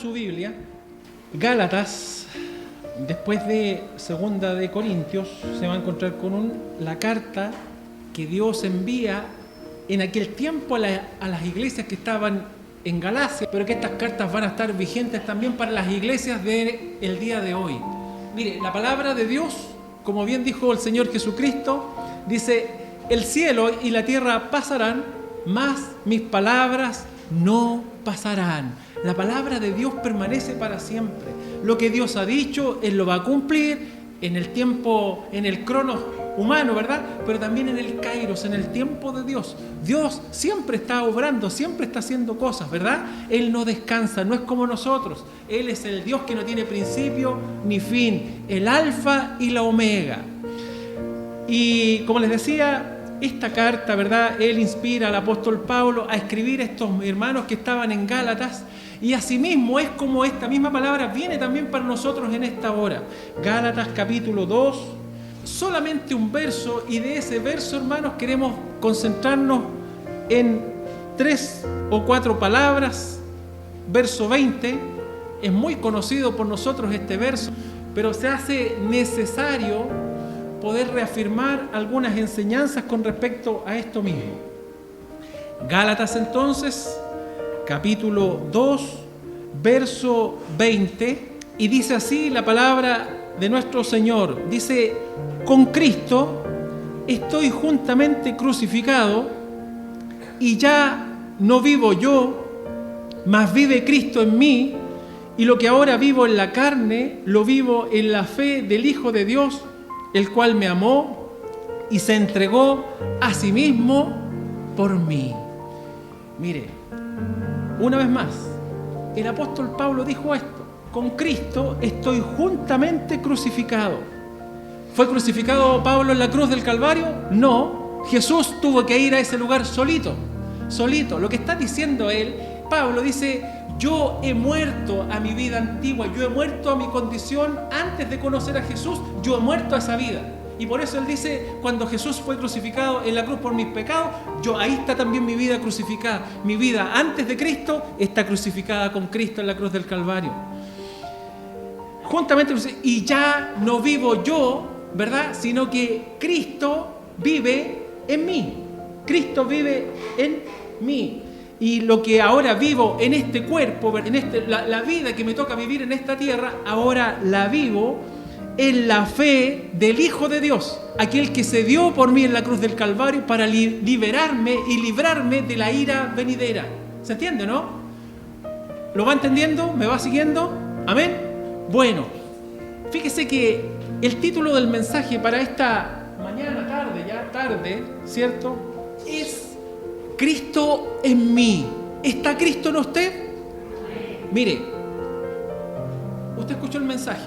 su Biblia, Gálatas, después de Segunda de Corintios, se va a encontrar con la carta que Dios envía en aquel tiempo a las iglesias que estaban en Galacia, pero que estas cartas van a estar vigentes también para las iglesias del día de hoy. Mire, la palabra de Dios, como bien dijo el Señor Jesucristo, dice: el cielo y la tierra pasarán, mas mis palabras no pasarán. La palabra de Dios permanece para siempre. Lo que Dios ha dicho, Él lo va a cumplir en el tiempo, en el cronos humano, ¿verdad? Pero también en el kairos, en el tiempo de Dios. Dios siempre está obrando, siempre está haciendo cosas, ¿verdad? Él no descansa, no es como nosotros. Él es el Dios que no tiene principio ni fin, el alfa y la omega. Y como les decía, esta carta, ¿verdad? Él inspira al apóstol Pablo a escribir a estos hermanos que estaban en Gálatas, y asimismo es como esta misma palabra viene también para nosotros en esta hora. Gálatas capítulo 2, solamente un verso, y de ese verso, hermanos, queremos concentrarnos en 3 o 4 palabras. Verso 20, es muy conocido por nosotros este verso, pero se hace necesario poder reafirmar algunas enseñanzas con respecto a esto mismo. Gálatas entonces, capítulo 2, verso 20, y dice así la palabra de nuestro Señor. Dice: con Cristo estoy juntamente crucificado, y ya no vivo yo, mas vive Cristo en mí, y lo que ahora vivo en la carne, lo vivo en la fe del Hijo de Dios, el cual me amó y se entregó a sí mismo por mí. Mire, una vez más, el apóstol Pablo dijo esto: con Cristo estoy juntamente crucificado. ¿Fue crucificado Pablo en la cruz del Calvario? No, Jesús tuvo que ir a ese lugar solito. Lo que está diciendo Pablo dice: yo he muerto a mi vida antigua, yo he muerto a mi condición antes de conocer a Jesús, yo he muerto a esa vida. Y por eso él dice: cuando Jesús fue crucificado en la cruz por mis pecados, ahí está también mi vida crucificada. Mi vida antes de Cristo está crucificada con Cristo en la cruz del Calvario. Juntamente, y ya no vivo yo, ¿verdad? Sino que Cristo vive en mí. Cristo vive en mí. Y lo que ahora vivo en este cuerpo, la vida que me toca vivir en esta tierra, ahora la vivo en la fe del Hijo de Dios, aquel que se dio por mí en la cruz del Calvario para liberarme y librarme de la ira venidera. ¿Se entiende, no? ¿Lo va entendiendo? ¿Me va siguiendo? ¿Amén? Bueno, fíjese que el título del mensaje para esta mañana, tarde, ¿cierto? Es Cristo en mí. ¿Está Cristo en usted? Mire, usted escuchó el mensaje,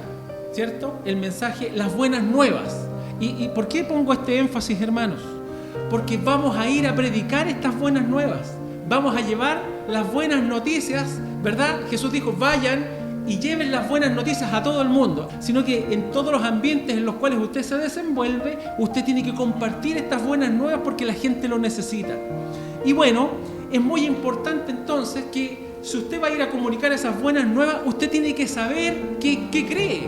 ¿cierto? El mensaje, las buenas nuevas. ¿Y por qué pongo este énfasis, hermanos? Porque vamos a ir a predicar estas buenas nuevas. Vamos a llevar las buenas noticias, ¿verdad? Jesús dijo: vayan y lleven las buenas noticias a todo el mundo. Sino que en todos los ambientes en los cuales usted se desenvuelve, usted tiene que compartir estas buenas nuevas porque la gente lo necesita. Y bueno, es muy importante entonces que si usted va a ir a comunicar esas buenas nuevas, usted tiene que saber qué cree.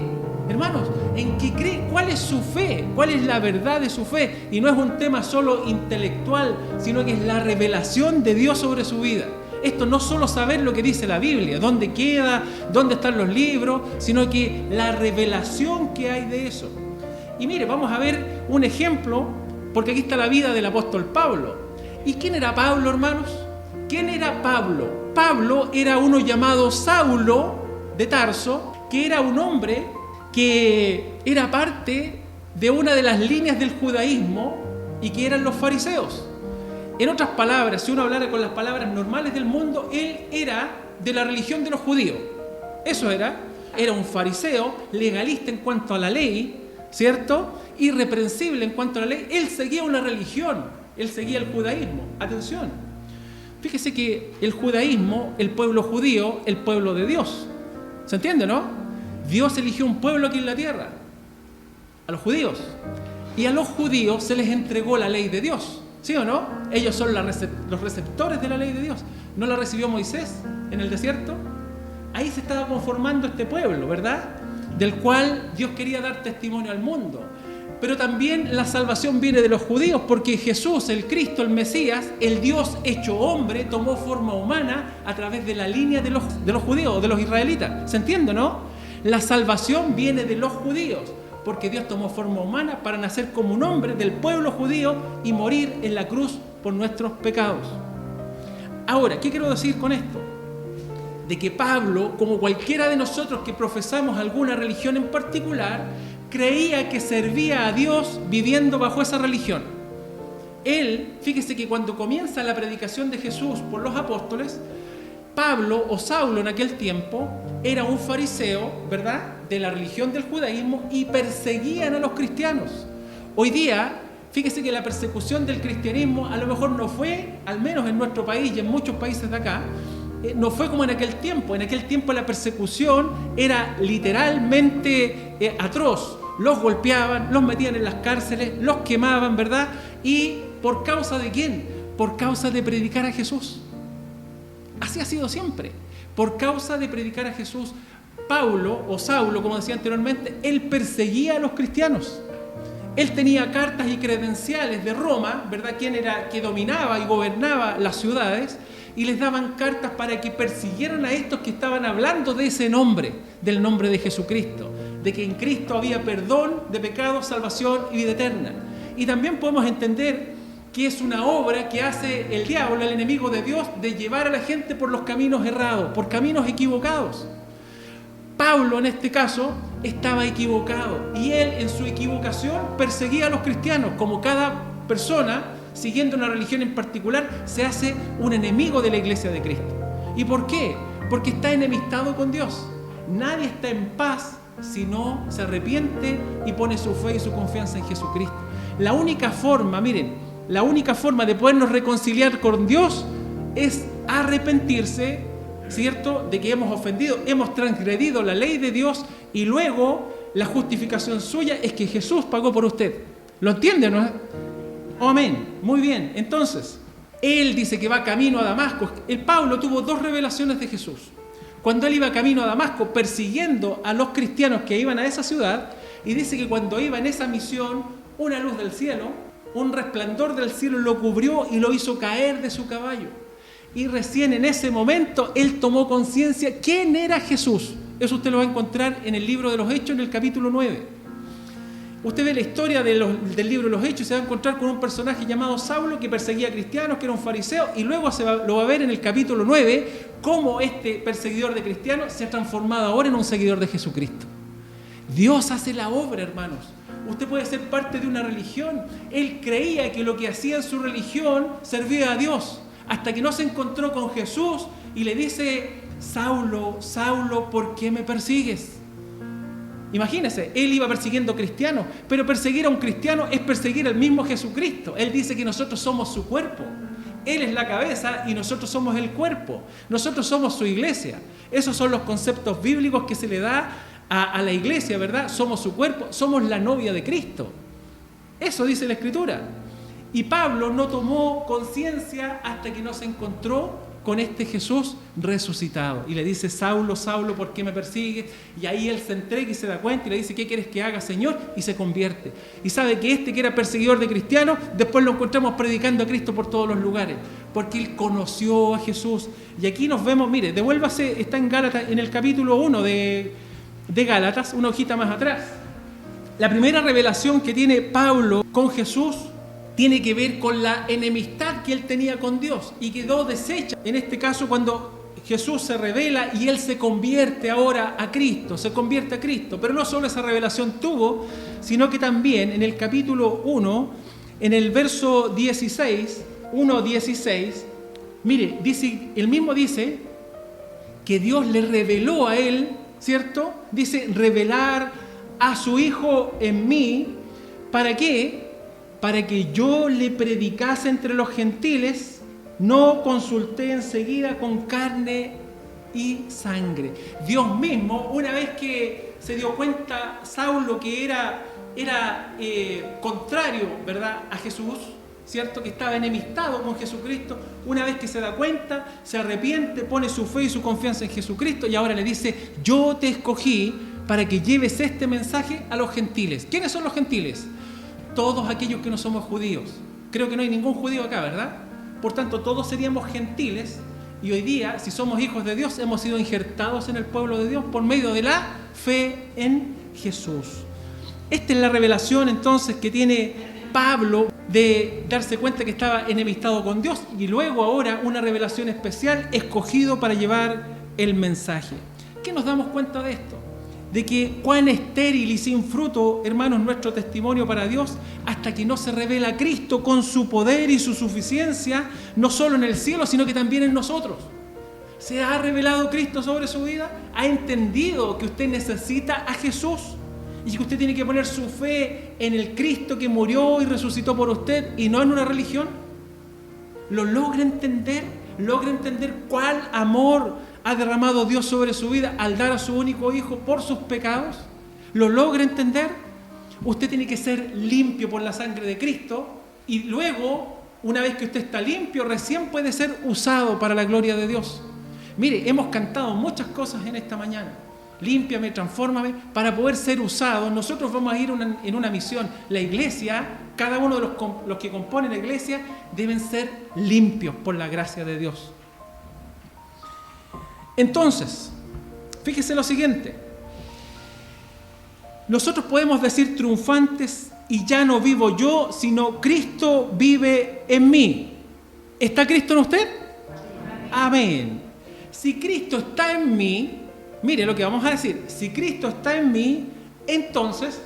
Hermanos, ¿en qué cree? ¿Cuál es su fe? ¿Cuál es la verdad de su fe? Y no es un tema solo intelectual, sino que es la revelación de Dios sobre su vida. Esto no solo saber lo que dice la Biblia, dónde queda, dónde están los libros, sino que la revelación que hay de eso. Y mire, vamos a ver un ejemplo, porque aquí está la vida del apóstol Pablo. ¿Y quién era Pablo, hermanos? ¿Quién era Pablo? Pablo era uno llamado Saulo de Tarso, que era un hombre que era parte de una de las líneas del judaísmo y que eran los fariseos. En otras palabras, si uno hablara con las palabras normales del mundo, él era de la religión de los judíos. Eso era un fariseo, legalista en cuanto a la ley, ¿cierto? Irreprensible en cuanto a la ley. Él seguía una religión, él seguía el judaísmo. Atención, fíjese que el judaísmo, el pueblo judío, el pueblo de Dios. ¿Se entiende, no? Dios eligió un pueblo aquí en la tierra, a los judíos. Y a los judíos se les entregó la ley de Dios. ¿Sí o no? Ellos son los receptores de la ley de Dios. ¿No la recibió Moisés en el desierto? ahí se estaba conformando este pueblo, ¿verdad? Del cual Dios quería dar testimonio al mundo. Pero también la salvación viene de los judíos, porque Jesús, el Cristo, el Mesías, el Dios hecho hombre, tomó forma humana a través de la línea de los judíos, de los israelitas. ¿Se entiende, no? La salvación viene de los judíos, porque Dios tomó forma humana para nacer como un hombre del pueblo judío y morir en la cruz por nuestros pecados. Ahora, ¿qué quiero decir con esto? De que Pablo, como cualquiera de nosotros que profesamos alguna religión en particular, creía que servía a Dios viviendo bajo esa religión. Él, fíjese que cuando comienza la predicación de Jesús por los apóstoles, Pablo o Saulo en aquel tiempo era un fariseo, ¿verdad?, de la religión del judaísmo, y perseguían a los cristianos. Hoy día, fíjese que la persecución del cristianismo a lo mejor no fue, al menos en nuestro país y en muchos países de acá, no fue como en aquel tiempo. En aquel tiempo la persecución era literalmente atroz. Los golpeaban, los metían en las cárceles, los quemaban, ¿verdad? ¿Y por causa de quién? Por causa de predicar a Jesús. Así ha sido siempre. Por causa de predicar a Jesús, Pablo o Saulo, como decía anteriormente, él perseguía a los cristianos. Él tenía cartas y credenciales de Roma, ¿verdad? Quien era que dominaba y gobernaba las ciudades, y les daban cartas para que persiguieran a estos que estaban hablando de ese nombre, del nombre de Jesucristo, de que en Cristo había perdón de pecados, salvación y vida eterna. Y también podemos entender que es una obra que hace el diablo, el enemigo de Dios, de llevar a la gente por los caminos errados, por caminos equivocados. Pablo, en este caso, estaba equivocado, y él, en su equivocación, perseguía a los cristianos. Como cada persona, siguiendo una religión en particular, se hace un enemigo de la iglesia de Cristo. ¿Y por qué? Porque está enemistado con Dios. Nadie está en paz si no se arrepiente y pone su fe y su confianza en Jesucristo. La única forma, miren, la única forma de podernos reconciliar con Dios es arrepentirse, ¿cierto?, de que hemos ofendido, hemos transgredido la ley de Dios, y luego la justificación suya es que Jesús pagó por usted. ¿Lo entiende, no? Amén. Muy bien. Entonces, él dice que va camino a Damasco. El Pablo tuvo dos revelaciones de Jesús. Cuando él iba camino a Damasco persiguiendo a los cristianos que iban a esa ciudad, y dice que cuando iba en esa misión, una luz del cielo, un resplandor del cielo lo cubrió y lo hizo caer de su caballo. Y recién en ese momento él tomó conciencia quién era Jesús. Eso usted lo va a encontrar en el libro de los Hechos, en el capítulo 9. Usted ve la historia del libro de los Hechos y se va a encontrar con un personaje llamado Saulo que perseguía a cristianos, que era un fariseo, y luego lo va a ver en el capítulo 9 cómo este perseguidor de cristianos se ha transformado ahora en un seguidor de Jesucristo. Dios hace la obra, hermanos. Usted puede ser parte de una religión. Él creía que lo que hacía en su religión servía a Dios, hasta que no se encontró con Jesús y le dice: Saulo, Saulo, ¿por qué me persigues? Imagínese, él iba persiguiendo cristianos, pero perseguir a un cristiano es perseguir al mismo Jesucristo. Él dice que nosotros somos su cuerpo. Él es la cabeza y nosotros somos el cuerpo. Nosotros somos su iglesia. Esos son los conceptos bíblicos que se le da a la iglesia, ¿verdad? Somos su cuerpo, somos la novia de Cristo. Eso dice la Escritura. Y Pablo no tomó conciencia hasta que no se encontró con este Jesús resucitado. Y le dice: Saulo, Saulo, ¿por qué me persigues? Y ahí él se entrega y se da cuenta y le dice: ¿qué quieres que haga, Señor? Y se convierte. Y sabe que este que era perseguidor de cristianos, después lo encontramos predicando a Cristo por todos los lugares, porque él conoció a Jesús. Y aquí nos vemos, mire, devuélvase, está en Gálatas, en el capítulo 1 de Gálatas, una hojita más atrás. La primera revelación que tiene Pablo con Jesús tiene que ver con la enemistad que él tenía con Dios y quedó deshecha. En este caso, cuando Jesús se revela y él se convierte ahora a Cristo, se convierte a Cristo. Pero no solo esa revelación tuvo, sino que también en el capítulo 1, en el verso 16, 1:16, mire, dice, él mismo dice que Dios le reveló a él, ¿cierto? Dice: revelar a su Hijo en mí. ¿Para qué? Para que yo le predicase entre los gentiles. No consulté enseguida con carne y sangre. Dios mismo, una vez que se dio cuenta Saulo que era contrario, ¿verdad?, a Jesús, ¿cierto?, que estaba enemistado con Jesucristo, una vez que se da cuenta, se arrepiente, pone su fe y su confianza en Jesucristo y ahora le dice: yo te escogí para que lleves este mensaje a los gentiles. ¿Quiénes son los gentiles? Todos aquellos que no somos judíos. Creo que no hay ningún judío acá, ¿verdad? Por tanto, todos seríamos gentiles y hoy día, si somos hijos de Dios, hemos sido injertados en el pueblo de Dios por medio de la fe en Jesús. Esta es la revelación entonces que tiene Pablo de darse cuenta que estaba enemistado con Dios y luego ahora una revelación especial, escogido para llevar el mensaje. ¿Qué nos damos cuenta de esto? De que cuán estéril y sin fruto, hermanos, nuestro testimonio para Dios hasta que no se revela Cristo con su poder y su suficiencia, no solo en el cielo, sino que también en nosotros. ¿Se ha revelado Cristo sobre su vida? ¿Ha entendido que usted necesita a Jesús? Y que usted tiene que poner su fe en el Cristo que murió y resucitó por usted y no en una religión. ¿Lo logra entender? ¿Logra entender cuál amor ha derramado Dios sobre su vida al dar a su único hijo por sus pecados? ¿Lo logra entender? Usted tiene que ser limpio por la sangre de Cristo y luego, una vez que usted está limpio, recién puede ser usado para la gloria de Dios. Mire, hemos cantado muchas cosas en esta mañana. Límpiame, transfórmame, para poder ser usados. Nosotros vamos a ir en una misión. La iglesia, cada uno de los que componen la iglesia, deben ser limpios por la gracia de Dios. Entonces, fíjese lo siguiente. Nosotros podemos decir triunfantes: y ya no vivo yo, sino Cristo vive en mí. ¿Está Cristo en usted? Amén. Si Cristo está en mí, mire lo que vamos a decir: si Cristo está en mí, entonces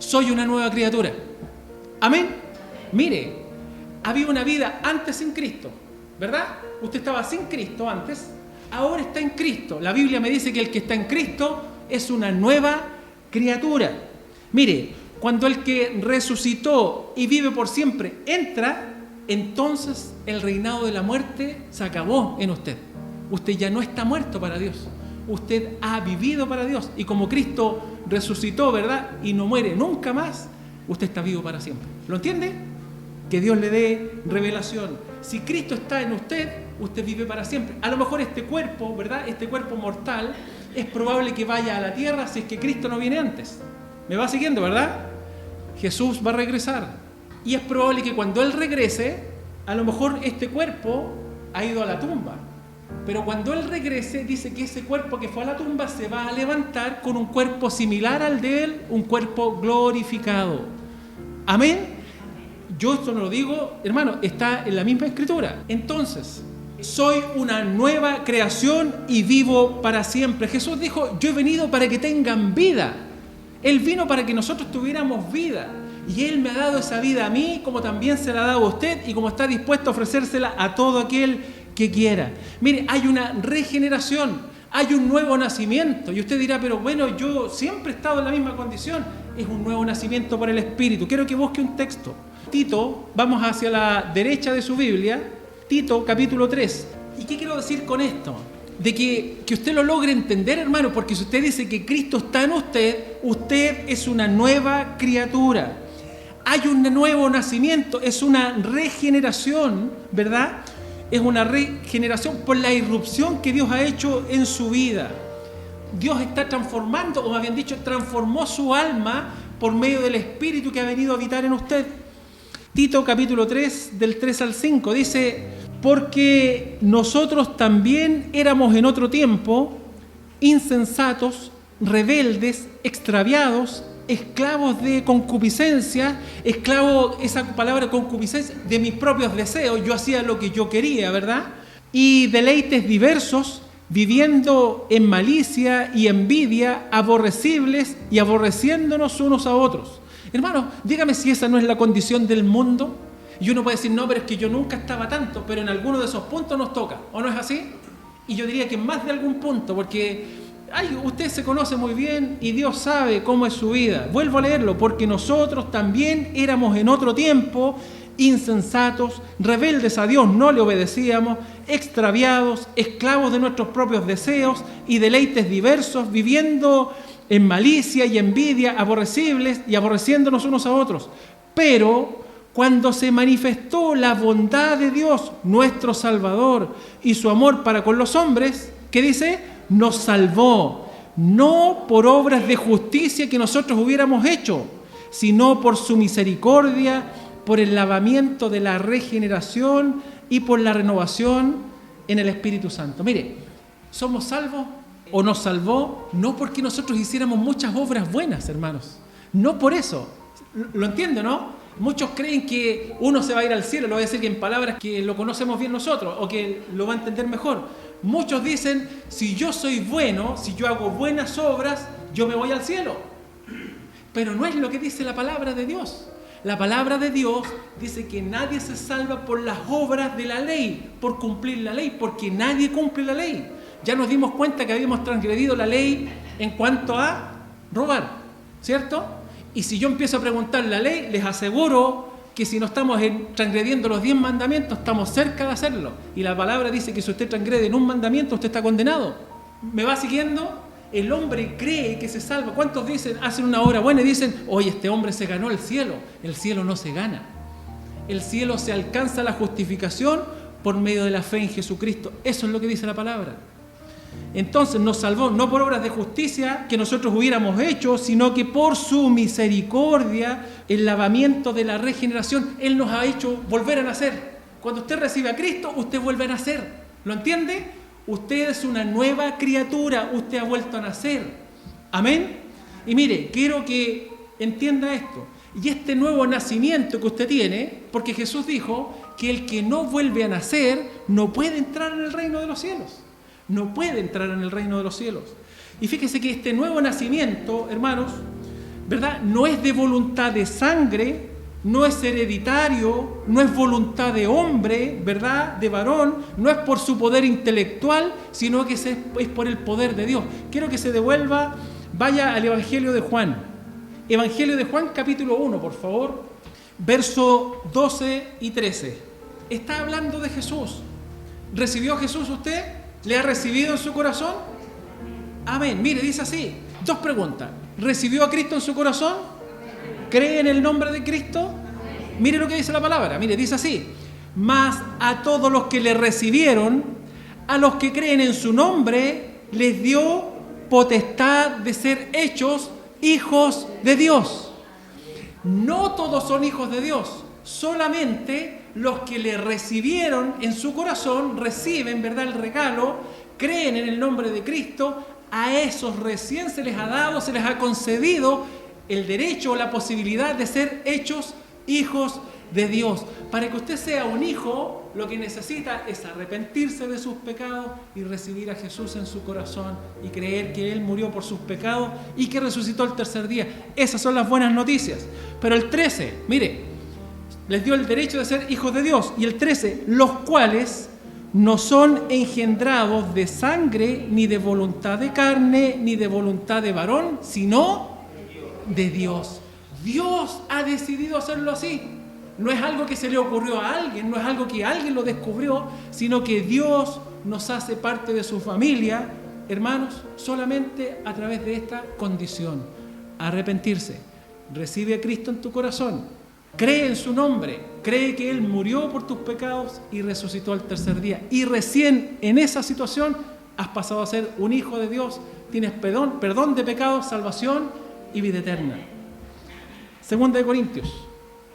soy una nueva criatura. Amén. Mire, había una vida antes sin Cristo, ¿verdad? Usted estaba sin Cristo antes, ahora está en Cristo. La Biblia me dice que el que está en Cristo es una nueva criatura. Mire, cuando el que resucitó y vive por siempre entra, entonces el reinado de la muerte se acabó en usted. Usted ya no está muerto para Dios. Usted ha vivido para Dios. Y como Cristo resucitó, ¿verdad?, y no muere nunca más, usted está vivo para siempre. ¿Lo entiende? Que Dios le dé revelación. Si Cristo está en usted, usted vive para siempre. A lo mejor este cuerpo, ¿verdad?, este cuerpo mortal, es probable que vaya a la tierra si es que Cristo no viene antes. ¿Me va siguiendo, verdad? Jesús va a regresar. Y es probable que cuando Él regrese, a lo mejor este cuerpo ha ido a la tumba. Pero cuando Él regrese, dice que ese cuerpo que fue a la tumba se va a levantar con un cuerpo similar al de Él, un cuerpo glorificado. Amén. Yo esto no lo digo, hermano, está en la misma Escritura. Entonces, soy una nueva creación y vivo para siempre. Jesús dijo: yo he venido para que tengan vida. Él vino para que nosotros tuviéramos vida. Y Él me ha dado esa vida a mí, como también se la ha dado a usted, y como está dispuesto a ofrecérsela a todo aquel que quiera. Mire, hay una regeneración, hay un nuevo nacimiento. Y usted dirá: pero bueno, yo siempre he estado en la misma condición. Es un nuevo nacimiento por el Espíritu. Quiero que busque un texto. Tito, vamos hacia la derecha de su Biblia, Tito capítulo 3. ¿Y qué quiero decir con esto? De que usted lo logre entender, hermano, porque si usted dice que Cristo está en usted, usted es una nueva criatura. Hay un nuevo nacimiento, es una regeneración, ¿verdad? Es una regeneración por la irrupción que Dios ha hecho en su vida. Dios está transformando, o más bien dicho, transformó su alma por medio del Espíritu que ha venido a habitar en usted. Tito capítulo 3, del 3 al 5, dice: porque nosotros también éramos en otro tiempo insensatos, rebeldes, extraviados, esclavos de concupiscencia, esclavo, esa palabra concupiscencia, de mis propios deseos. Yo hacía lo que yo quería, ¿verdad? Y deleites diversos, viviendo en malicia y envidia, aborrecibles y aborreciéndonos unos a otros. Hermano, dígame si esa no es la condición del mundo. Y uno puede decir: no, pero es que yo nunca estaba tanto, pero en alguno de esos puntos nos toca, ¿o no es así? Y yo diría que en más de algún punto, porque usted se conoce muy bien y Dios sabe cómo es su vida. Vuelvo a leerlo: porque nosotros también éramos en otro tiempo insensatos, rebeldes a Dios, no le obedecíamos, extraviados, esclavos de nuestros propios deseos y deleites diversos, viviendo en malicia y envidia, aborrecibles y aborreciéndonos unos a otros. Pero cuando se manifestó la bondad de Dios, nuestro Salvador, y su amor para con los hombres, ¿qué dice? Nos salvó, no por obras de justicia que nosotros hubiéramos hecho, sino por su misericordia, por el lavamiento de la regeneración y por la renovación en el Espíritu Santo. Mire, somos salvos o nos salvó no porque nosotros hiciéramos muchas obras buenas, hermanos. No por eso. ¿Lo entiendo, no? Muchos creen que uno se va a ir al cielo, lo voy a decir en palabras que lo conocemos bien nosotros o que lo va a entender mejor. Muchos dicen, si yo soy bueno, si yo hago buenas obras, yo me voy al cielo. Pero no es lo que dice la palabra de Dios. La palabra de Dios dice que nadie se salva por las obras de la ley, por cumplir la ley, porque nadie cumple la ley. Ya nos dimos cuenta que habíamos transgredido la ley en cuanto a robar, ¿cierto? Y si yo empiezo a preguntar la ley, les aseguro que si no estamos transgrediendo los 10 mandamientos, estamos cerca de hacerlo. Y la palabra dice que si usted transgrede en un mandamiento, usted está condenado. ¿Me va siguiendo? El hombre cree que se salva. ¿Cuántos dicen, hacen una obra buena y dicen, oye, este hombre se ganó el cielo? El cielo no se gana. El cielo se alcanza la justificación por medio de la fe en Jesucristo. Eso es lo que dice la palabra. Entonces nos salvó no por obras de justicia que nosotros hubiéramos hecho, sino que por su misericordia, el lavamiento de la regeneración, Él nos ha hecho volver a nacer. Cuando usted recibe a Cristo, usted vuelve a nacer. ¿Lo entiende? Usted es una nueva criatura, usted ha vuelto a nacer. Amén. Y mire, quiero que entienda esto. Y este nuevo nacimiento que usted tiene, porque Jesús dijo que el que no vuelve a nacer no puede entrar en el reino de los cielos. No puede entrar en el reino de los cielos. Y fíjese que este nuevo nacimiento, hermanos, ¿verdad? No es de voluntad de sangre, no es hereditario, no es voluntad de hombre, ¿verdad? De varón, no es por su poder intelectual, sino que es por el poder de Dios. Quiero que se devuelva, vaya al Evangelio de Juan. Evangelio de Juan, capítulo 1, por favor, verso 12 y 13. Está hablando de Jesús. ¿Recibió a Jesús usted? ¿Le ha recibido en su corazón? Amén. Mire, dice así. 2 preguntas. ¿Recibió a Cristo en su corazón? ¿Cree en el nombre de Cristo? Mire lo que dice la palabra. Mire, dice así. Mas a todos los que le recibieron, a los que creen en su nombre, les dio potestad de ser hechos hijos de Dios. No todos son hijos de Dios. Solamente los que le recibieron en su corazón, reciben, ¿verdad?, el regalo, creen en el nombre de Cristo. A esos recién se les ha dado, se les ha concedido el derecho o la posibilidad de ser hechos hijos de Dios. Para que usted sea un hijo, lo que necesita es arrepentirse de sus pecados y recibir a Jesús en su corazón y creer que Él murió por sus pecados y que resucitó el tercer día. Esas son las buenas noticias. Pero el 13, mire, les dio el derecho de ser hijos de Dios. Y el 13, los cuales no son engendrados de sangre, ni de voluntad de carne, ni de voluntad de varón, sino de Dios. Dios ha decidido hacerlo así. No es algo que se le ocurrió a alguien, no es algo que alguien lo descubrió, sino que Dios nos hace parte de su familia, hermanos, solamente a través de esta condición. Arrepentirse. Recibe a Cristo en tu corazón. Cree en su nombre. Cree que Él murió por tus pecados y resucitó al tercer día. Y recién en esa situación has pasado a ser un hijo de Dios. Tienes perdón de pecados, salvación y vida eterna. Segunda de Corintios,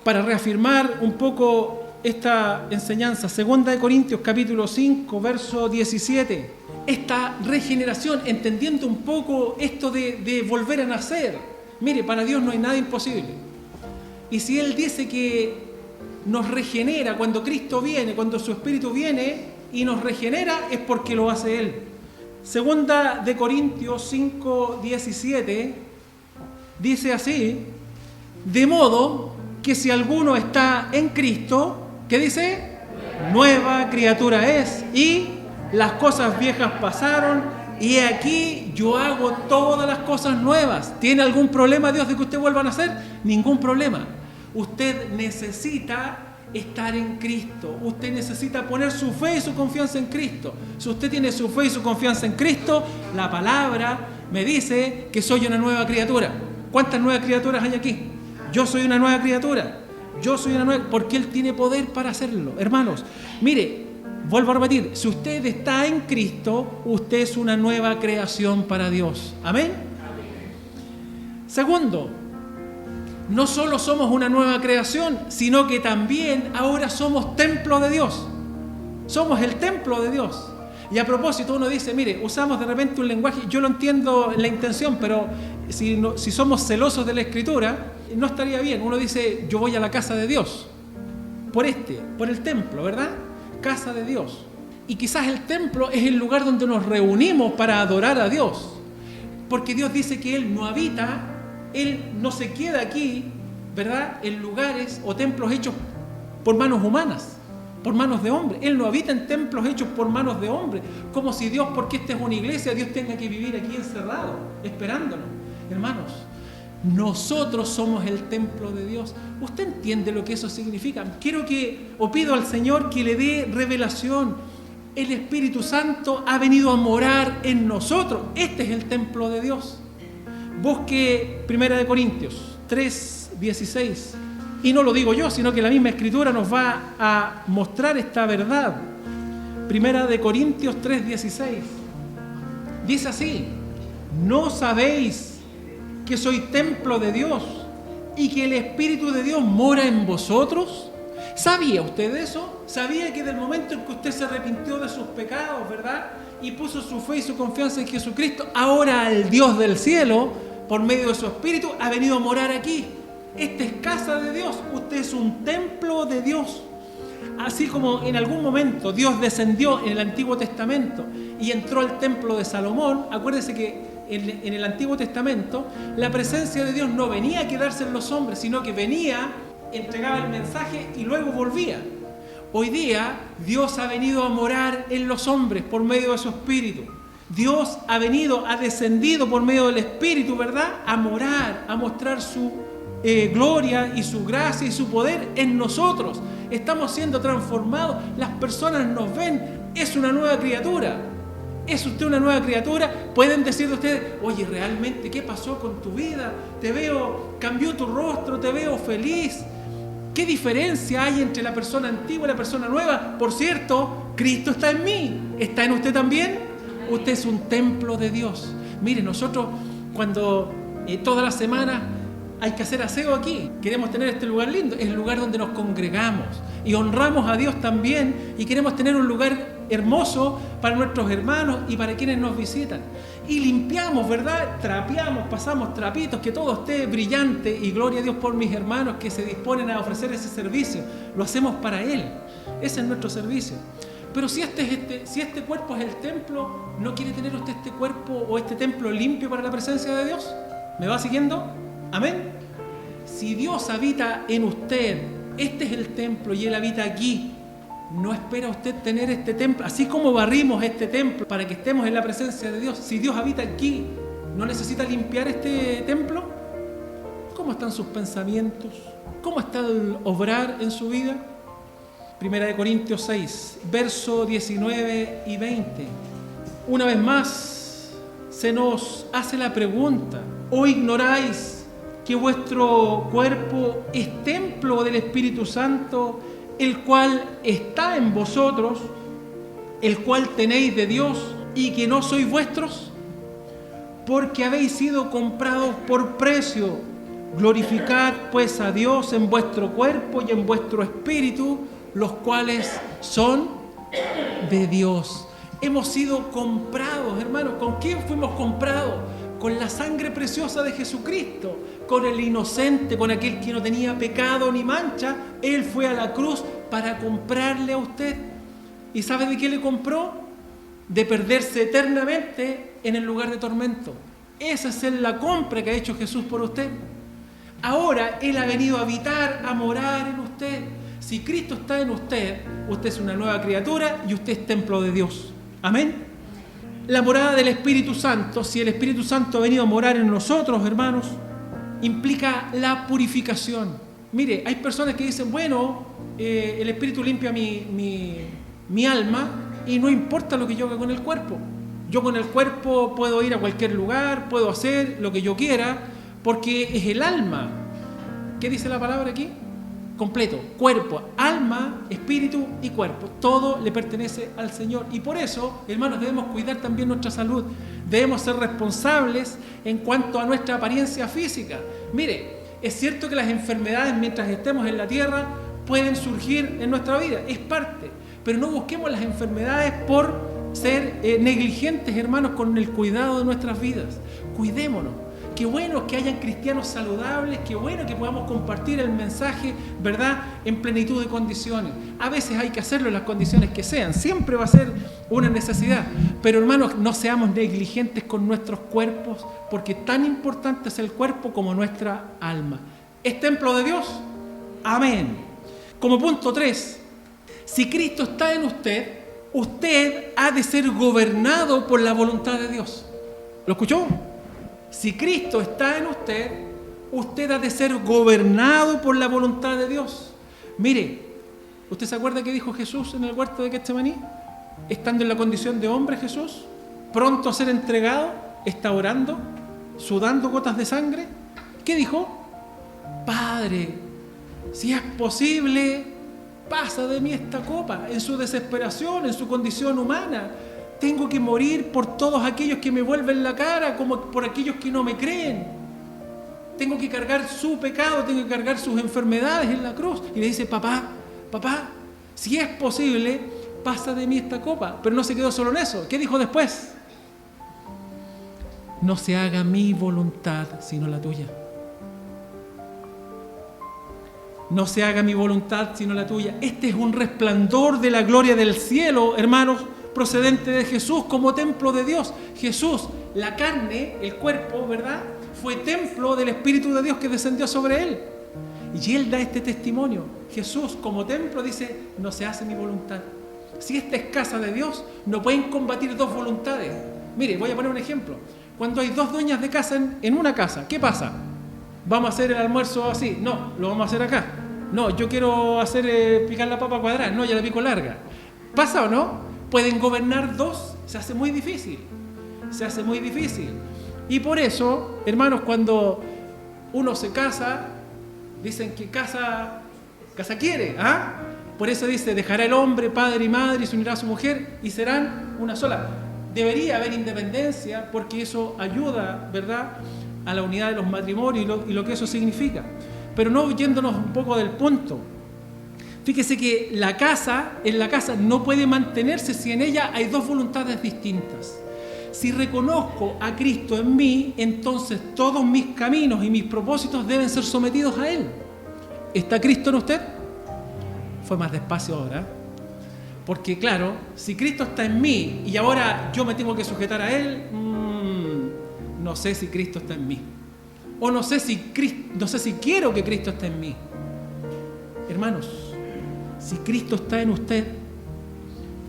para reafirmar un poco esta enseñanza, Segunda de Corintios capítulo 5, verso 17. Esta regeneración, entendiendo un poco esto de volver a nacer. Mire, para Dios no hay nada imposible. Y si Él dice que nos regenera cuando Cristo viene, cuando su Espíritu viene y nos regenera, es porque lo hace Él. Segunda de Corintios 5, 17, dice así: de modo que si alguno está en Cristo, ¿qué dice? Nueva criatura es, y las cosas viejas pasaron, y aquí yo hago todas las cosas nuevas. ¿Tiene algún problema Dios de que usted vuelva a nacer? Ningún problema. Usted necesita estar en Cristo. Usted necesita poner su fe y su confianza en Cristo. Si usted tiene su fe y su confianza en Cristo, la palabra me dice que soy una nueva criatura. ¿Cuántas nuevas criaturas hay aquí? Yo soy una nueva criatura. Yo soy una nueva, porque Él tiene poder para hacerlo. Hermanos, mire, vuelvo a repetir, si usted está en Cristo, usted es una nueva creación para Dios. Amén. Segundo, no solo somos una nueva creación, sino que también ahora somos templo de Dios. Somos el templo de Dios. Y a propósito, uno dice, mire, usamos de repente un lenguaje, yo lo entiendo la intención, pero si somos celosos de la Escritura, no estaría bien. Uno dice, yo voy a la casa de Dios, por el templo, ¿verdad? Casa de Dios. Y quizás el templo es el lugar donde nos reunimos para adorar a Dios. Porque Dios dice que Él no habita, Él no se queda aquí, ¿verdad? En lugares o templos hechos por manos humanas, por manos de hombres. Él no habita en templos hechos por manos de hombres, como si Dios, porque esta es una iglesia, Dios tenga que vivir aquí encerrado, esperándonos. Hermanos, nosotros somos el templo de Dios. ¿Usted entiende lo que eso significa? Pido al Señor que le dé revelación. El Espíritu Santo ha venido a morar en nosotros. Este es el templo de Dios. Busque 1 Corintios 3:16. Y no lo digo yo, sino que la misma Escritura nos va a mostrar esta verdad. 1 Corintios 3:16. Dice así: ¿no sabéis que soy templo de Dios y que el Espíritu de Dios mora en vosotros? ¿Sabía usted eso? ¿Sabía que del momento en que usted se arrepintió de sus pecados, ¿verdad?, y puso su fe y su confianza en Jesucristo, ahora el Dios del cielo, por medio de su Espíritu, ha venido a morar aquí? Esta es casa de Dios, usted es un templo de Dios. Así como en algún momento Dios descendió en el Antiguo Testamento y entró al templo de Salomón, acuérdese que en el Antiguo Testamento la presencia de Dios no venía a quedarse en los hombres, sino que venía, entregaba el mensaje y luego volvía. Hoy día Dios ha venido a morar en los hombres por medio de su Espíritu. Dios ha descendido por medio del Espíritu, ¿verdad?, a morar, a mostrar su gloria y su gracia y su poder en nosotros. Estamos siendo transformados, las personas nos ven, es una nueva criatura. ¿Es usted una nueva criatura? Pueden decir de ustedes, oye, realmente, ¿qué pasó con tu vida? Te veo, cambió tu rostro, te veo feliz. ¿Qué diferencia hay entre la persona antigua y la persona nueva? Por cierto, Cristo está en mí. ¿Está en usted también? Usted es un templo de Dios. Mire, nosotros cuando toda la semana hay que hacer aseo aquí, queremos tener este lugar lindo, es el lugar donde nos congregamos y honramos a Dios también, y queremos tener un lugar hermoso para nuestros hermanos y para quienes nos visitan. Y limpiamos, ¿verdad? Trapeamos, pasamos trapitos, que todo esté brillante, y gloria a Dios por mis hermanos que se disponen a ofrecer ese servicio. Lo hacemos para Él, ese es nuestro servicio. Pero si este cuerpo es el templo, ¿no quiere tener usted este cuerpo o este templo limpio para la presencia de Dios? ¿Me va siguiendo? Amén. Si Dios habita en usted, este es el templo y Él habita aquí, ¿no espera usted tener este templo? Así como barrimos este templo para que estemos en la presencia de Dios, si Dios habita aquí, ¿no necesita limpiar este templo? ¿Cómo están sus pensamientos? ¿Cómo está el obrar en su vida? 1 Corintios 6, verso 19 y 20. Una vez más se nos hace la pregunta: ¿o ignoráis que vuestro cuerpo es templo del Espíritu Santo, el cual está en vosotros, el cual tenéis de Dios, y que no sois vuestros? Porque habéis sido comprados por precio. Glorificad pues a Dios en vuestro cuerpo y en vuestro espíritu, los cuales son de Dios. Hemos sido comprados, hermanos. ¿Con quién fuimos comprados? Con la sangre preciosa de Jesucristo, con el inocente, con aquel que no tenía pecado ni mancha. Él fue a la cruz para comprarle a usted. ¿Y sabe de qué le compró? De perderse eternamente en el lugar de tormento. Esa es la compra que ha hecho Jesús por usted. Ahora Él ha venido a habitar, a morar en usted. Si Cristo está en usted, usted es una nueva criatura y usted es templo de Dios. Amén. La morada del Espíritu Santo, si el Espíritu Santo ha venido a morar en nosotros, hermanos, implica la purificación. Mire, hay personas que dicen, bueno, el Espíritu limpia mi alma y no importa lo que yo haga con el cuerpo. Yo con el cuerpo puedo ir a cualquier lugar, puedo hacer lo que yo quiera, porque es el alma. ¿Qué dice la palabra aquí? completo, cuerpo, alma, espíritu y cuerpo. Todo le pertenece al Señor. Y por eso, hermanos, debemos cuidar también nuestra salud. Debemos ser responsables en cuanto a nuestra apariencia física. Mire, es cierto que las enfermedades mientras estemos en la tierra pueden surgir en nuestra vida, es parte. Pero no busquemos las enfermedades por ser negligentes, hermanos, con el cuidado de nuestras vidas. Cuidémonos. Qué bueno que hayan cristianos saludables, qué bueno que podamos compartir el mensaje, ¿verdad?, en plenitud de condiciones. A veces hay que hacerlo en las condiciones que sean, siempre va a ser una necesidad. Pero hermanos, no seamos negligentes con nuestros cuerpos, porque tan importante es el cuerpo como nuestra alma. ¿Es templo de Dios? Amén. Como punto 3, si Cristo está en usted, usted ha de ser gobernado por la voluntad de Dios. ¿Lo escuchó? Si Cristo está en usted, usted ha de ser gobernado por la voluntad de Dios. Mire, ¿usted se acuerda que dijo Jesús en el huerto de Getsemaní? Estando en la condición de hombre Jesús, pronto a ser entregado, está orando, sudando gotas de sangre. ¿Qué dijo? Padre, si es posible, pasa de mí esta copa. En su desesperación, en su condición humana, tengo que morir por todos aquellos que me vuelven la cara, como por aquellos que no me creen. Tengo que cargar su pecado, tengo que cargar sus enfermedades en la cruz. Y le dice, papá, si es posible, pasa de mí esta copa. Pero no se quedó solo en eso. ¿Qué dijo después? No se haga mi voluntad, sino la tuya. No se haga mi voluntad, sino la tuya. Este es un resplandor de la gloria del cielo, hermanos, procedente de Jesús como templo de Dios. Jesús, la carne, el cuerpo, ¿verdad?, fue templo del Espíritu de Dios que descendió sobre él. Y él da este testimonio. Jesús como templo dice, no se hace mi voluntad. Si esta es casa de Dios, no pueden combatir dos voluntades. Mire, voy a poner un ejemplo. Cuando hay dos dueñas de casa en una casa, ¿qué pasa? ¿Vamos a hacer el almuerzo así? No, lo vamos a hacer acá. No, yo quiero hacer picar la papa cuadrada. No, ya la pico larga. ¿Pasa o no? Pueden gobernar dos, se hace muy difícil. Se hace muy difícil. Y por eso, hermanos, cuando uno se casa, dicen que casa quiere, ¿ah? Por eso dice, dejará el hombre padre y madre y se unirá a su mujer y serán una sola. Debería haber independencia porque eso ayuda, ¿verdad?, a la unidad de los matrimonios y lo que eso significa. Pero no yéndonos un poco del punto. Fíjese que en la casa no puede mantenerse si en ella hay dos voluntades distintas. Si reconozco a Cristo en mí, entonces todos mis caminos y mis propósitos deben ser sometidos a Él. ¿Está Cristo en usted? Fue más despacio ahora. Porque claro, si Cristo está en mí y ahora yo me tengo que sujetar a Él, no sé si Cristo está en mí. O no sé si quiero que Cristo esté en mí. Hermanos, si Cristo está en usted,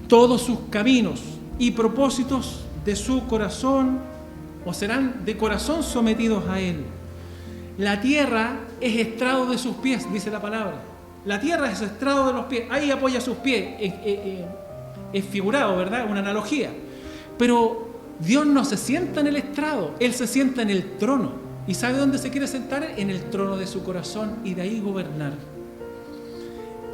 todos sus caminos y propósitos de su corazón o serán de corazón sometidos a Él. La tierra es estrado de sus pies, dice la palabra. La tierra es estrado de los pies. Ahí apoya sus pies. Es figurado, ¿verdad? Una analogía. Pero Dios no se sienta en el estrado, Él se sienta en el trono. ¿Y sabe dónde se quiere sentar? En el trono de su corazón y de ahí gobernar.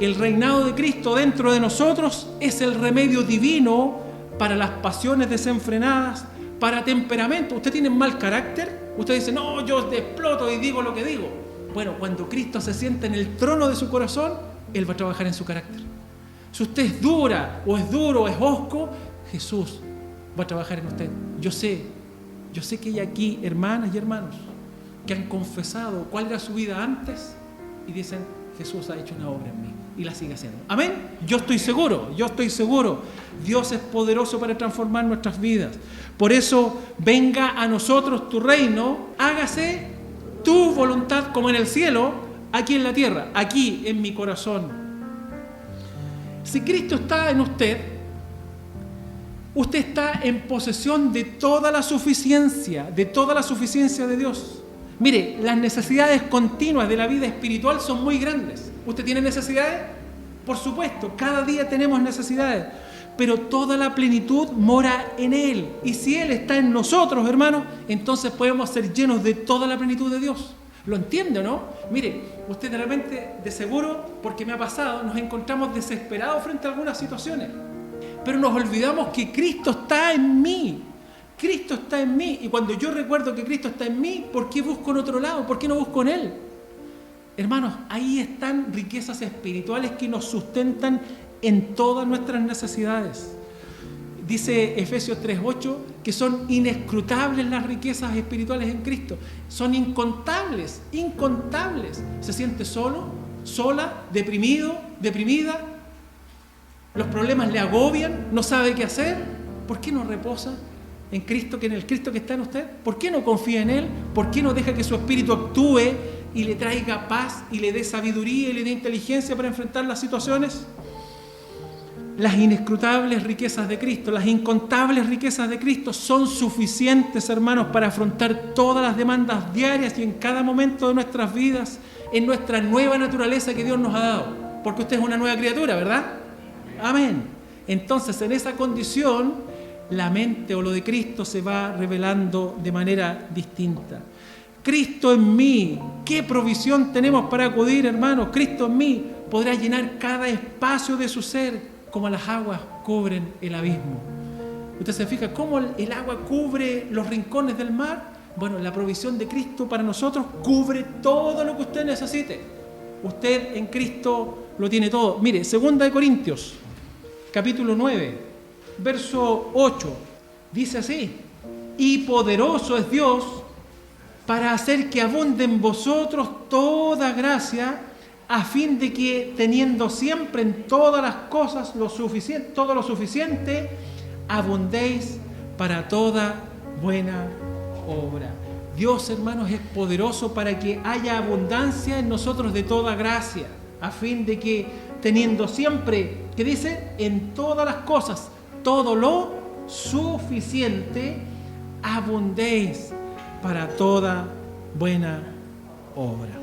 El reinado de Cristo dentro de nosotros es el remedio divino para las pasiones desenfrenadas, para temperamento. ¿Usted tiene mal carácter? Usted dice, no, yo exploto y digo lo que digo. Bueno, cuando Cristo se sienta en el trono de su corazón, Él va a trabajar en su carácter. Si usted es dura, o es duro, o es hosco, Jesús va a trabajar en usted. Yo sé que hay aquí hermanas y hermanos que han confesado cuál era su vida antes y dicen, Jesús ha hecho una obra en mí y la sigue haciendo. Amén. Yo estoy seguro. Dios es poderoso para transformar nuestras vidas. Por eso, venga a nosotros tu reino, hágase tu voluntad como en el cielo, aquí en la tierra, aquí en mi corazón. Si Cristo está en usted, usted está en posesión de toda la suficiencia de Dios. Mire, las necesidades continuas de la vida espiritual son muy grandes. ¿Usted tiene necesidades? Por supuesto, cada día tenemos necesidades, pero toda la plenitud mora en Él. Y si Él está en nosotros, hermanos, entonces podemos ser llenos de toda la plenitud de Dios. ¿Lo entiende o no? Mire, usted de repente, de seguro, porque me ha pasado, nos encontramos desesperados frente a algunas situaciones. Pero nos olvidamos que Cristo está en mí. Cristo está en mí. Y cuando yo recuerdo que Cristo está en mí, ¿por qué busco en otro lado? ¿Por qué no busco en Él? Hermanos, ahí están riquezas espirituales que nos sustentan en todas nuestras necesidades. Dice Efesios 3:8 que son inescrutables las riquezas espirituales en Cristo. Son incontables, incontables. Se siente solo, sola, deprimido, deprimida. Los problemas le agobian, no sabe qué hacer. ¿Por qué no reposa en Cristo, en el Cristo que está en usted? ¿Por qué no confía en Él? ¿Por qué no deja que su espíritu actúe y le traiga paz y le dé sabiduría y le dé inteligencia para enfrentar las situaciones? Las inescrutables riquezas de Cristo, las incontables riquezas de Cristo son suficientes, hermanos, para afrontar todas las demandas diarias y en cada momento de nuestras vidas, en nuestra nueva naturaleza que Dios nos ha dado. Porque usted es una nueva criatura, ¿verdad? Amén. Entonces, en esa condición, la mente o lo de Cristo se va revelando de manera distinta. Cristo en mí, ¿qué provisión tenemos para acudir, hermanos? Cristo en mí podrá llenar cada espacio de su ser, como las aguas cubren el abismo. ¿Usted se fija cómo el agua cubre los rincones del mar? Bueno, la provisión de Cristo para nosotros cubre todo lo que usted necesite. Usted en Cristo lo tiene todo. Mire, 2 de Corintios, capítulo 9, verso 8, dice así: y poderoso es Dios para hacer que abunde en vosotros toda gracia, a fin de que, teniendo siempre en todas las cosas todo lo suficiente, abundéis para toda buena obra. Dios, hermanos, es poderoso para que haya abundancia en nosotros de toda gracia, a fin de que, teniendo siempre, ¿qué dice? En todas las cosas, todo lo suficiente, abundéis para toda buena obra.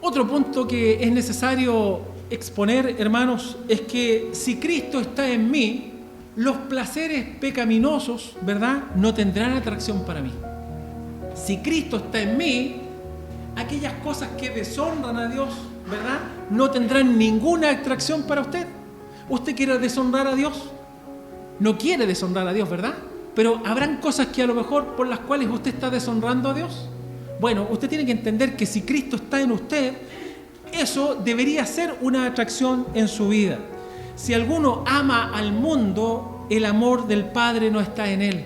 Otro punto que es necesario exponer, hermanos, es que si Cristo está en mí, los placeres pecaminosos, ¿verdad?, no tendrán atracción para mí. Si Cristo está en mí, aquellas cosas que deshonran a Dios, ¿verdad?, no tendrán ninguna atracción para usted. ¿Usted quiere deshonrar a Dios? No quiere deshonrar a Dios, ¿verdad? Pero habrán cosas que a lo mejor por las cuales usted está deshonrando a Dios. Bueno, usted tiene que entender que si Cristo está en usted, eso debería ser una atracción en su vida. Si alguno ama al mundo, el amor del Padre no está en él.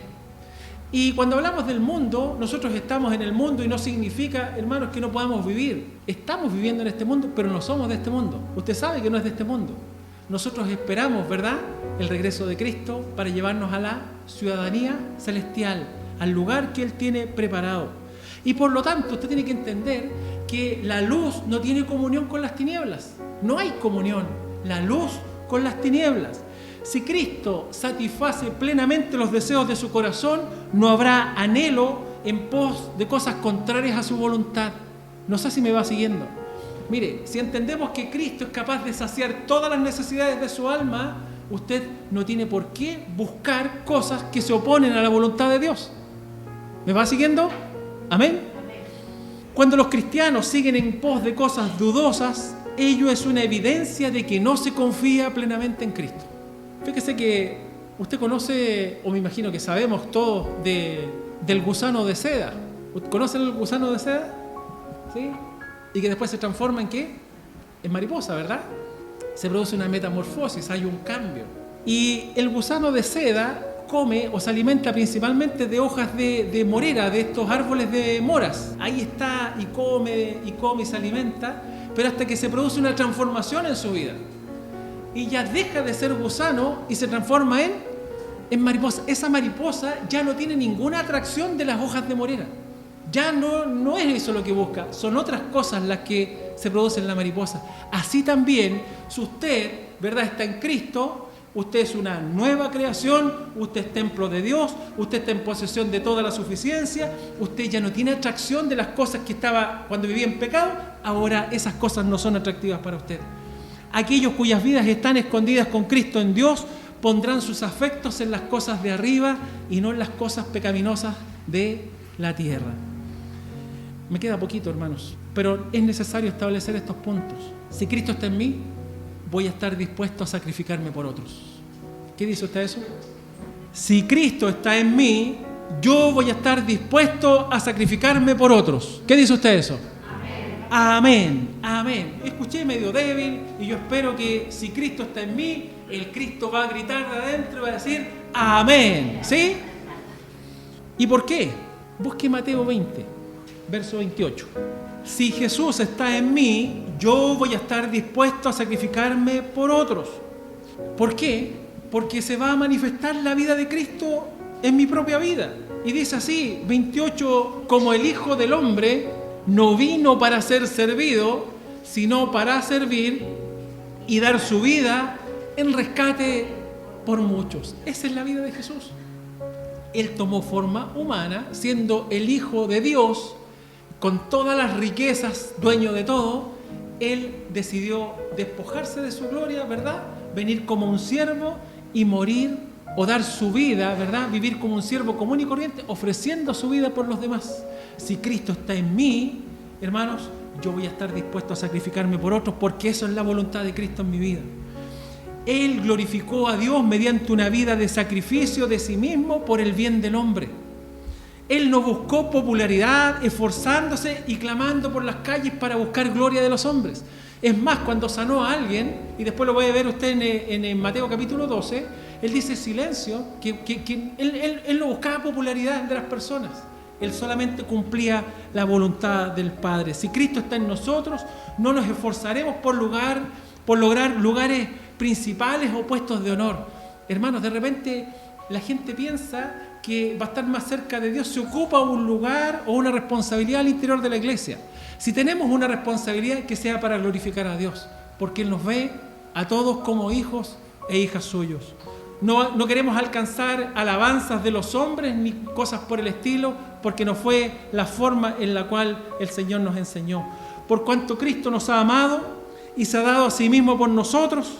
Y cuando hablamos del mundo, nosotros estamos en el mundo y no significa, hermanos, que no podamos vivir. Estamos viviendo en este mundo, pero no somos de este mundo. Usted sabe que no es de este mundo. Nosotros esperamos, ¿verdad?, el regreso de Cristo para llevarnos a la ciudadanía celestial, al lugar que Él tiene preparado. Y por lo tanto, usted tiene que entender que la luz no tiene comunión con las tinieblas. No hay comunión, la luz con las tinieblas. Si Cristo satisface plenamente los deseos de su corazón, no habrá anhelo en pos de cosas contrarias a su voluntad. No sé si me va siguiendo. Mire, si entendemos que Cristo es capaz de saciar todas las necesidades de su alma, usted no tiene por qué buscar cosas que se oponen a la voluntad de Dios. ¿Me va siguiendo? Amén. Cuando los cristianos siguen en pos de cosas dudosas, ello es una evidencia de que no se confía plenamente en Cristo. Fíjese que usted conoce, o me imagino que sabemos todos, del gusano de seda. ¿Conocen el gusano de seda? ¿Sí? Y que después se transforma ¿en qué? En mariposa, ¿verdad? Se produce una metamorfosis, hay un cambio. Y el gusano de seda come o se alimenta principalmente de hojas de morera, de estos árboles de moras. Ahí está y come y se alimenta, pero hasta que se produce una transformación en su vida. Y ya deja de ser gusano y se transforma en mariposa. Esa mariposa ya no tiene ninguna atracción de las hojas de morera. Ya no es eso lo que busca, son otras cosas las que se producen en la mariposa. Así también, si usted, ¿verdad?, está en Cristo, usted es una nueva creación, usted es templo de Dios, usted está en posesión de toda la suficiencia, usted ya no tiene atracción de las cosas que estaba cuando vivía en pecado, ahora esas cosas no son atractivas para usted. Aquellos cuyas vidas están escondidas con Cristo en Dios, pondrán sus afectos en las cosas de arriba y no en las cosas pecaminosas de la tierra. Me queda poquito, hermanos, pero es necesario establecer estos puntos. Si Cristo está en mí, voy a estar dispuesto a sacrificarme por otros. ¿Qué dice usted eso? Si Cristo está en mí, yo voy a estar dispuesto a sacrificarme por otros. ¿Qué dice usted eso? Amén, amén. Escuché medio débil y yo espero que si Cristo está en mí, el Cristo va a gritar de adentro y va a decir amén. ¿Sí? ¿Y por qué? Busque Mateo 20, verso 28. Si Jesús está en mí, yo voy a estar dispuesto a sacrificarme por otros. ¿Por qué? Porque se va a manifestar la vida de Cristo en mi propia vida. Y dice así, 28, como el Hijo del Hombre no vino para ser servido, sino para servir y dar su vida en rescate por muchos. Esa es la vida de Jesús. Él tomó forma humana, siendo el Hijo de Dios, con todas las riquezas, dueño de todo. Él decidió despojarse de su gloria, ¿verdad? Venir como un siervo y morir o dar su vida, ¿verdad? Vivir como un siervo común y corriente, ofreciendo su vida por los demás. Si Cristo está en mí, hermanos, yo voy a estar dispuesto a sacrificarme por otros, porque eso es la voluntad de Cristo en mi vida. Él glorificó a Dios mediante una vida de sacrificio de sí mismo por el bien del hombre. Él no buscó popularidad, esforzándose y clamando por las calles para buscar gloria de los hombres. Es más, cuando sanó a alguien, y después lo puede ver usted en Mateo capítulo 12, él dice silencio, que él no buscaba popularidad de las personas. Él solamente cumplía la voluntad del Padre. Si Cristo está en nosotros, no nos esforzaremos por lograr lugares principales o puestos de honor. Hermanos, de repente la gente piensa que va a estar más cerca de Dios, se ocupa un lugar o una responsabilidad al interior de la iglesia. Si tenemos una responsabilidad, que sea para glorificar a Dios, porque Él nos ve a todos como hijos e hijas suyos. No queremos alcanzar alabanzas de los hombres ni cosas por el estilo, porque no fue la forma en la cual el Señor nos enseñó. Por cuanto Cristo nos ha amado y se ha dado a sí mismo por nosotros,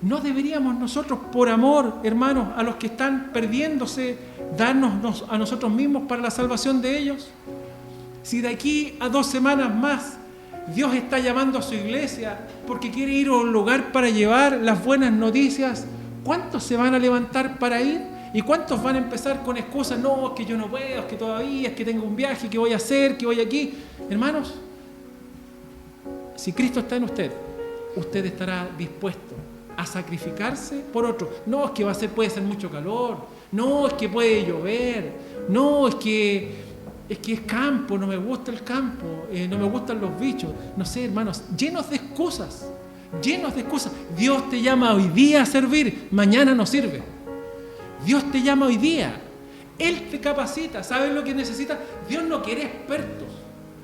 ¿no deberíamos nosotros, por amor, hermanos, a los que están perdiéndose, darnos a nosotros mismos para la salvación de ellos? Si de aquí a 2 semanas más Dios está llamando a su iglesia porque quiere ir a un lugar para llevar las buenas noticias, ¿cuántos se van a levantar para ir? ¿Y cuántos van a empezar con excusas? No, es que yo no puedo, es que todavía, es que tengo un viaje, que voy a hacer, que voy aquí. Hermanos, si Cristo está en usted, usted estará dispuesto a sacrificarse por otro. No, es que puede ser mucho calor. No, es que puede llover. No, es que es campo, no me gusta el campo, no me gustan los bichos. No sé, hermanos, llenos de excusas. Dios te llama hoy día a servir, mañana no sirve. Dios te llama hoy día. Él te capacita. ¿Sabes lo que necesitas? Dios no quiere expertos.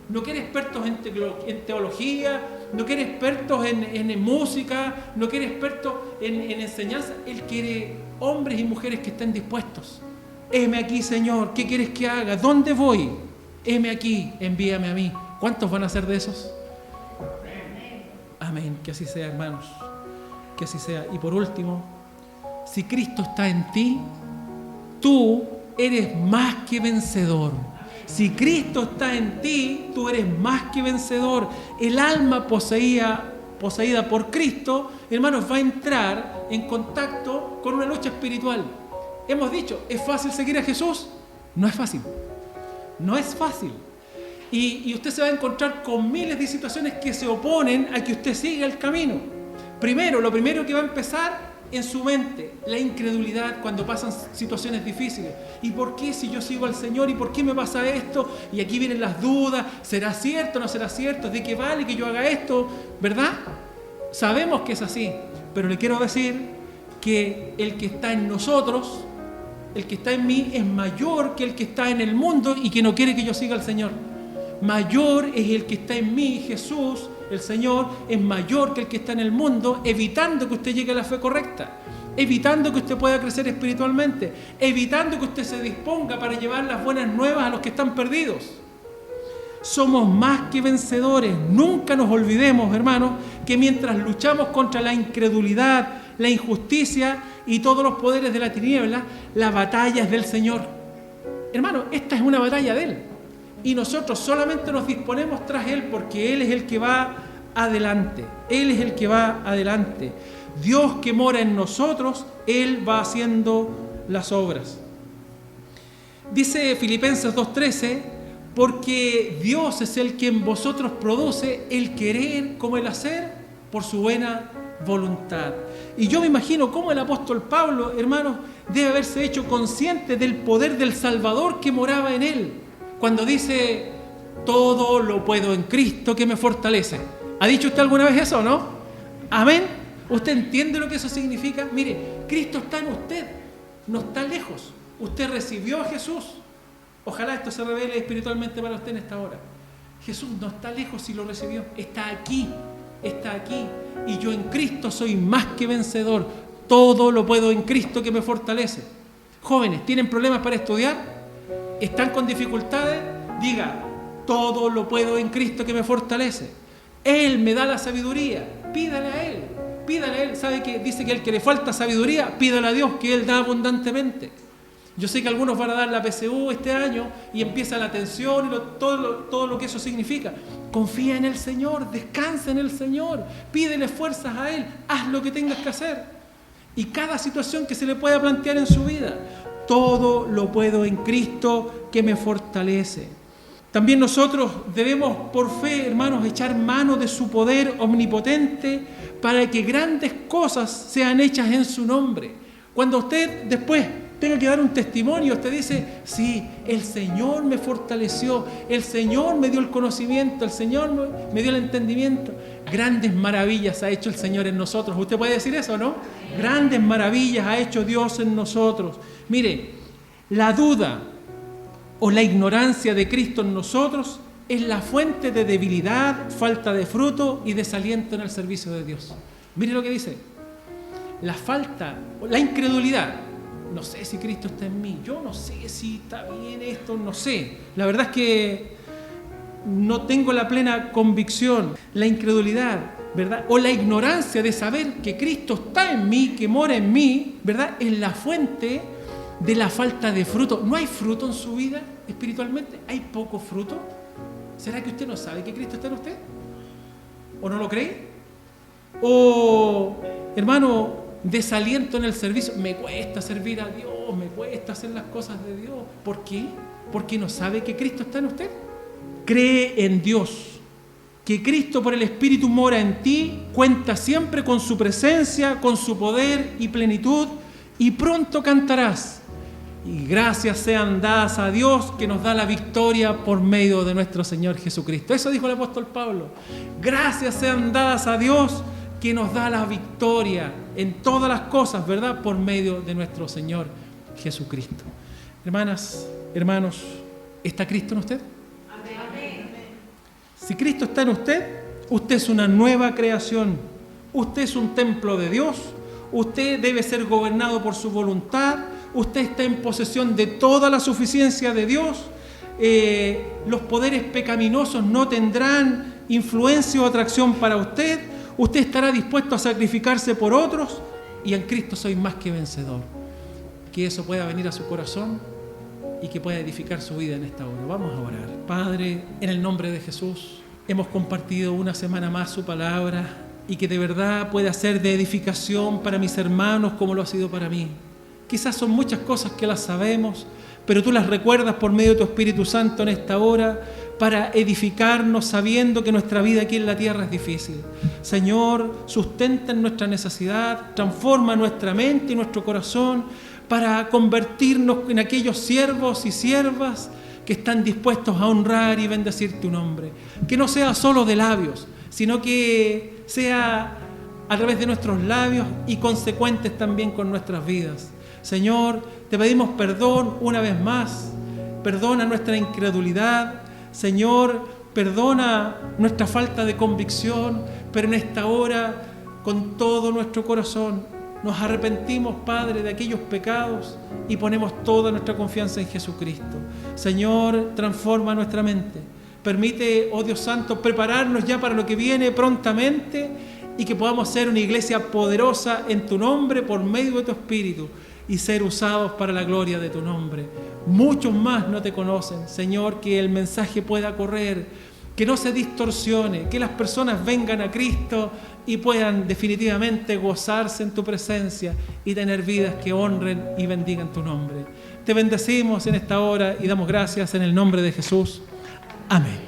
No quiere expertos en teología, no quiere expertos en música, no quiere expertos en enseñanza. Él quiere hombres y mujeres que estén dispuestos. Heme aquí, Señor, ¿qué quieres que haga? ¿Dónde voy? Heme aquí, envíame a mí. ¿Cuántos van a ser de esos? Amén, que así sea, hermanos, que así sea. Y por último, si Cristo está en ti, tú eres más que vencedor. Si Cristo está en ti, tú eres más que vencedor. El alma poseída por Cristo, hermanos, va a entrar en contacto con una lucha espiritual. Hemos dicho, ¿es fácil seguir a Jesús? No es fácil. No es fácil. Y usted se va a encontrar con miles de situaciones que se oponen a que usted siga el camino. Lo primero que va a empezar en su mente, la incredulidad cuando pasan situaciones difíciles. ¿Y por qué si yo sigo al Señor? ¿Y por qué me pasa esto? Y aquí vienen las dudas. ¿Será cierto o no será cierto? ¿De qué vale que yo haga esto? ¿Verdad? Sabemos que es así. Pero le quiero decir que el que está en nosotros, el que está en mí, es mayor que el que está en el mundo y que no quiere que yo siga al Señor. Mayor es el que está en mí, Jesús, el Señor, es mayor que el que está en el mundo, evitando que usted llegue a la fe correcta, evitando que usted pueda crecer espiritualmente, evitando que usted se disponga para llevar las buenas nuevas a los que están perdidos. Somos más que vencedores. Nunca nos olvidemos, hermanos, que mientras luchamos contra la incredulidad, la injusticia y todos los poderes de la tiniebla, la batalla es del Señor. Hermano, esta es una batalla de Él. y nosotros solamente nos disponemos tras Él porque Él es el que va adelante. Él es el que va adelante. Dios que mora en nosotros, Él va haciendo las obras. Dice Filipenses 2:13, porque Dios es el que en vosotros produce el querer como el hacer por su buena voluntad. Y yo me imagino cómo el apóstol Pablo, hermanos, debe haberse hecho consciente del poder del Salvador que moraba en él, cuando dice, todo lo puedo en Cristo que me fortalece. ¿Ha dicho usted alguna vez eso, no? Amén. ¿Usted entiende lo que eso significa? Mire, Cristo está en usted, no está lejos. Usted recibió a Jesús. Ojalá esto se revele espiritualmente para usted en esta hora. Jesús no está lejos si lo recibió, está aquí. Está aquí, y yo en Cristo soy más que vencedor. Todo lo puedo en Cristo que me fortalece. Jóvenes, ¿tienen problemas para estudiar? ¿Están con dificultades? Diga, todo lo puedo en Cristo que me fortalece. Él me da la sabiduría. Pídale a Él, pídale a Él. ¿Sabe que dice que al que le falta sabiduría, pídale a Dios, que Él da abundantemente? Yo sé que algunos van a dar la PSU este año y empieza la tensión y todo lo que eso significa. Confía en el Señor, descansa en el Señor, pídele fuerzas a Él, haz lo que tengas que hacer. Y cada situación que se le pueda plantear en su vida, todo lo puedo en Cristo que me fortalece. También nosotros debemos, por fe, hermanos, echar mano de su poder omnipotente para que grandes cosas sean hechas en su nombre. Cuando usted después tenga que dar un testimonio, usted dice, sí, el Señor me fortaleció, el Señor me dio el conocimiento, el Señor me dio el entendimiento. Grandes maravillas ha hecho el Señor en nosotros. ¿Usted puede decir eso, no? Grandes maravillas ha hecho Dios en nosotros. Mire, la duda o la ignorancia de Cristo en nosotros es la fuente de debilidad, falta de fruto y desaliento en el servicio de Dios. Mire lo que dice. La incredulidad. No sé si Cristo está en mí, yo no sé si está bien esto, no sé. La verdad es que no tengo la plena convicción. La incredulidad, ¿verdad? O la ignorancia de saber que Cristo está en mí, que mora en mí, ¿verdad? Es la fuente de la falta de fruto. ¿No hay fruto en su vida espiritualmente? ¿Hay poco fruto? ¿Será que usted no sabe que Cristo está en usted? ¿O no lo cree? O, hermano, desaliento en el servicio. Me cuesta servir a Dios, me cuesta hacer las cosas de Dios. ¿Por qué? Porque no sabe que Cristo está en usted. Cree en Dios, que Cristo por el Espíritu mora en ti, cuenta siempre con su presencia, con su poder y plenitud, y pronto cantarás. Y gracias sean dadas a Dios que nos da la victoria por medio de nuestro Señor Jesucristo. Eso dijo el apóstol Pablo. Gracias sean dadas a Dios que nos da la victoria en todas las cosas, ¿verdad? Por medio de nuestro Señor Jesucristo. Hermanas, hermanos, ¿está Cristo en usted? Amén. Si Cristo está en usted, usted es una nueva creación. Usted es un templo de Dios. Usted debe ser gobernado por su voluntad. Usted está en posesión de toda la suficiencia de Dios. Los poderes pecaminosos no tendrán influencia o atracción para usted. Usted estará dispuesto a sacrificarse por otros y en Cristo soy más que vencedor. Que eso pueda venir a su corazón y que pueda edificar su vida en esta hora. Vamos a orar. Padre, en el nombre de Jesús, hemos compartido una semana más su palabra y que de verdad pueda ser de edificación para mis hermanos como lo ha sido para mí. Quizás son muchas cosas que las sabemos, pero tú las recuerdas por medio de tu Espíritu Santo en esta hora para edificarnos sabiendo que nuestra vida aquí en la tierra es difícil. Señor, sustenta en nuestra necesidad, transforma nuestra mente y nuestro corazón para convertirnos en aquellos siervos y siervas que están dispuestos a honrar y bendecir tu nombre. Que no sea solo de labios, sino que sea a través de nuestros labios y consecuentes también con nuestras vidas. Señor, te pedimos perdón una vez más. Perdona nuestra incredulidad. Señor, perdona nuestra falta de convicción, pero en esta hora, con todo nuestro corazón, nos arrepentimos, Padre, de aquellos pecados y ponemos toda nuestra confianza en Jesucristo. Señor, transforma nuestra mente. Permite, oh Dios Santo, prepararnos ya para lo que viene prontamente y que podamos ser una iglesia poderosa en tu nombre por medio de tu Espíritu. y ser usados para la gloria de tu nombre. Muchos más no te conocen, Señor, que el mensaje pueda correr, que no se distorsione, que las personas vengan a Cristo y puedan definitivamente gozarse en tu presencia y tener vidas que honren y bendigan tu nombre. Te bendecimos en esta hora y damos gracias en el nombre de Jesús. Amén.